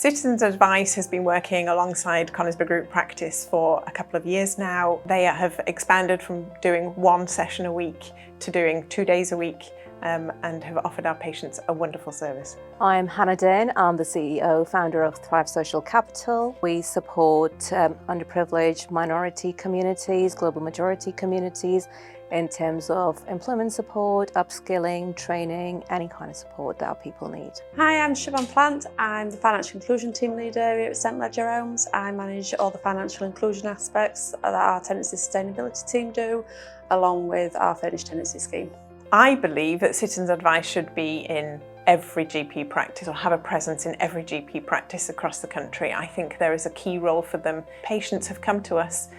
Citizens Advice has been working alongside Conisbrough Group Practice for a couple of years now. They have expanded from doing one session a week to doing 2 days a week and have offered our patients a wonderful service. I'm Hannah Dane. I'm the CEO, founder of Thrive Social Capital. We support underprivileged minority communities, global majority communities in terms of employment support, upskilling, training, any kind of support that our people need. Hi, I'm Siobhan Plant. I'm the Financial Inclusion Team Leader here at St Ledger Homes. I manage all the financial inclusion aspects that our tenancy sustainability team do, along with our furnished tenancy scheme. I believe that Citizens Advice should be in every GP practice or have a presence in every GP practice across the country. I think there is a key role for them. Patients have come to us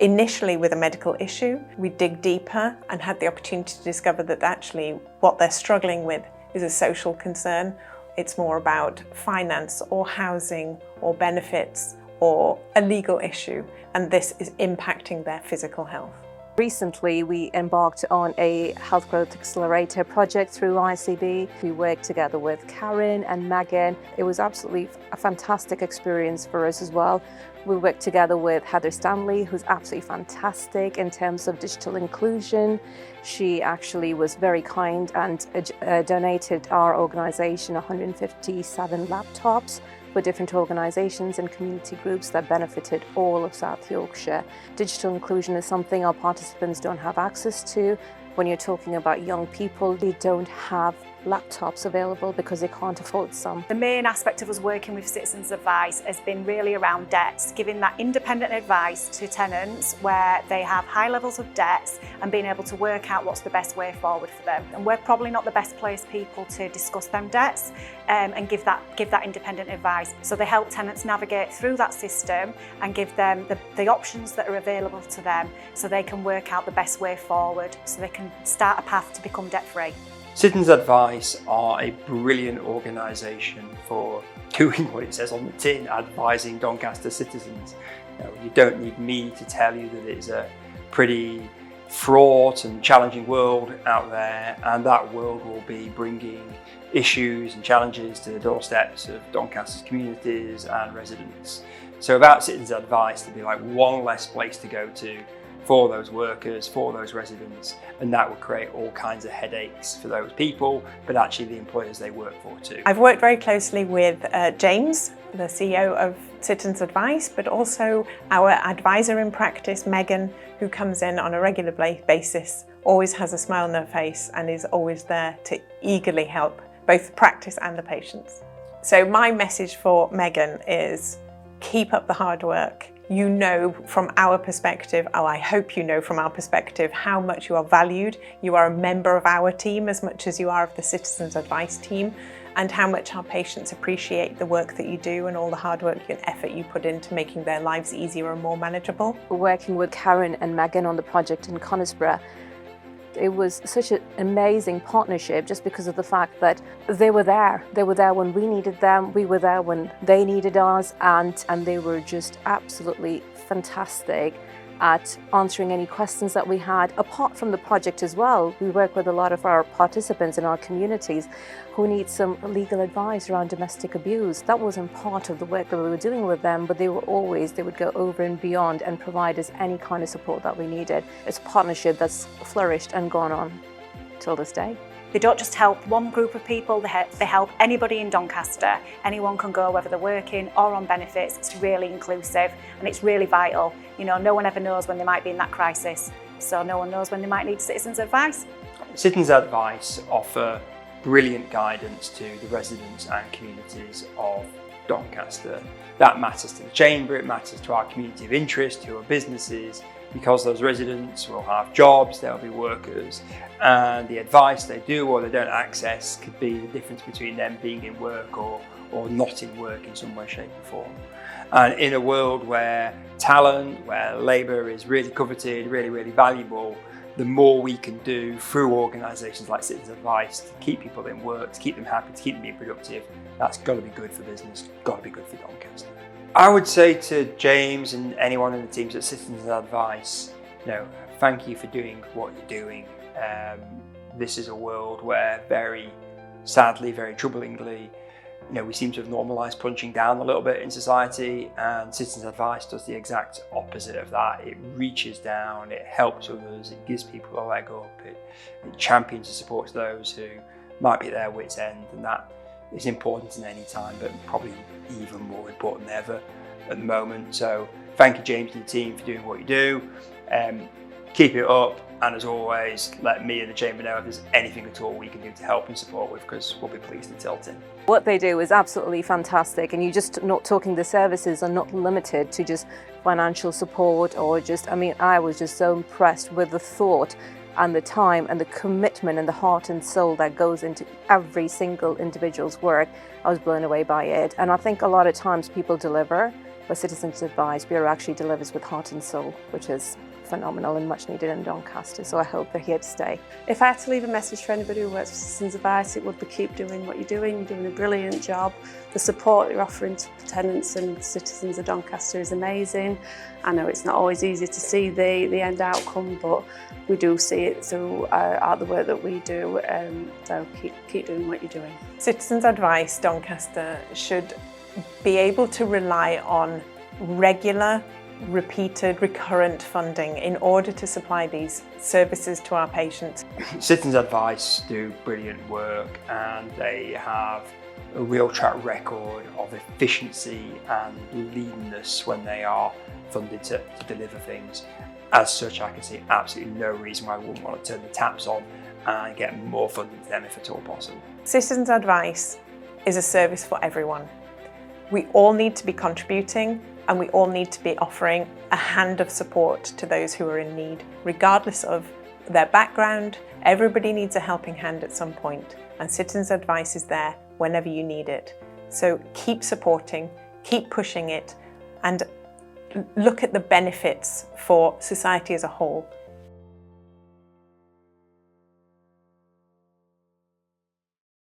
initially with a medical issue. We dig deeper and had the opportunity to discover that actually what they're struggling with is a social concern. It's more about finance or housing or benefits or a legal issue, and this is impacting their physical health. Recently, we embarked on a Health Growth Accelerator project through ICB. We worked together with Karen and Megan. It was absolutely a fantastic experience for us as well. We worked together with Heather Stanley, who's absolutely fantastic in terms of digital inclusion. She actually was very kind and donated our organisation 157 laptops for different organisations and community groups that benefited all of South Yorkshire. Digital inclusion is something our participants don't have access to. When you're talking about young people, they don't have laptops available because they can't afford some. The main aspect of us working with Citizens Advice has been really around debts, giving that independent advice to tenants where they have high levels of debts and being able to work out what's the best way forward for them. And we're probably not the best placed people to discuss them debts and give that independent advice. So they help tenants navigate through that system and give them the options that are available to them so they can work out the best way forward, so they can start a path to become debt free. Citizens Advice are a brilliant organisation for doing what it says on the tin, advising Doncaster citizens. You don't need me to tell you that it's a pretty fraught and challenging world out there, and that world will be bringing issues and challenges to the doorsteps of Doncaster's communities and residents. So without Citizens Advice, there'd be like one less place to go to for those workers, for those residents, and that would create all kinds of headaches for those people, but actually the employers they work for too. I've worked very closely with James, the CEO of Citizens Advice, but also our advisor in practice, Megan, who comes in on a regular basis, always has a smile on her face and is always there to eagerly help both the practice and the patients. So my message for Megan is keep up the hard work. You know from our perspective, I hope you know from our perspective, how much you are valued. You are a member of our team as much as you are of the Citizens Advice team, and how much our patients appreciate the work that you do and all the hard work and effort you put into making their lives easier and more manageable. Working with Karen and Megan on the project in Conisbrough, it was such an amazing partnership just because of the fact that they were there. They were there when we needed them, we were there when they needed us, and they were just absolutely fantastic at answering any questions that we had. Apart from the project as well, we work with a lot of our participants in our communities who need some legal advice around domestic abuse. That wasn't part of the work that we were doing with them, but they would go over and beyond and provide us any kind of support that we needed. It's a partnership that's flourished and gone on till this day. They don't just help one group of people, they help anybody in Doncaster. Anyone can go, whether they're working or on benefits. It's really inclusive and it's really vital. You know, no one ever knows when they might be in that crisis, so no one knows when they might need Citizens Advice. Citizens Advice offer brilliant guidance to the residents and communities of Doncaster. That matters to the Chamber, it matters to our community of interest, who are businesses, because those residents will have jobs, they'll be workers, and the advice they do or they don't access could be the difference between them being in work or not in work in some way, shape or form. And in a world where talent, where labour is really coveted, really, really valuable, the more we can do through organisations like Citizens Advice to keep people in work, to keep them happy, to keep them being productive, that's got to be good for business, got to be good for Doncaster. I would say to James and anyone in the teams at Citizens Advice, thank you for doing what you're doing. This is a world where very sadly, very troublingly, You know, we seem to have normalised punching down a little bit in society, and Citizens Advice does the exact opposite of that. It reaches down, it helps others, it gives people a leg up, it champions and supports those who might be at their wits' end, and that is important in any time, but probably even more important than ever at the moment. So thank you, James, and the team for doing what you do. Keep it up, and as always, let me and the Chamber know if there's anything at all we can do to help and support with, because we'll be pleased to tilt in. What they do is absolutely fantastic, and you're just not talking, the services are not limited to just financial support or just, I mean, I was just so impressed with the thought and the time and the commitment and the heart and soul that goes into every single individual's work. I was blown away by it. And I think a lot of times people deliver, but Citizens Advice Bureau actually delivers with heart and soul, which is phenomenal and much needed in Doncaster, so I hope they're here to stay. If I had to leave a message for anybody who works for Citizens Advice, it would be keep doing what you're doing. You're doing a brilliant job. The support you're offering to tenants and citizens of Doncaster is amazing. I know it's not always easy to see the end outcome, but we do see it through the work that we do, so keep doing what you're doing. Citizens Advice Doncaster should be able to rely on regular, repeated, recurrent funding in order to supply these services to our patients. Citizens Advice do brilliant work, and they have a real track record of efficiency and leanness when they are funded to deliver things. As such, I can see absolutely no reason why we wouldn't want to turn the taps on and get more funding to them if at all possible. Citizens Advice is a service for everyone. We all need to be contributing, and we all need to be offering a hand of support to those who are in need, regardless of their background. Everybody needs a helping hand at some point, and Citizens Advice is there whenever you need it. So keep supporting, keep pushing it, and look at the benefits for society as a whole.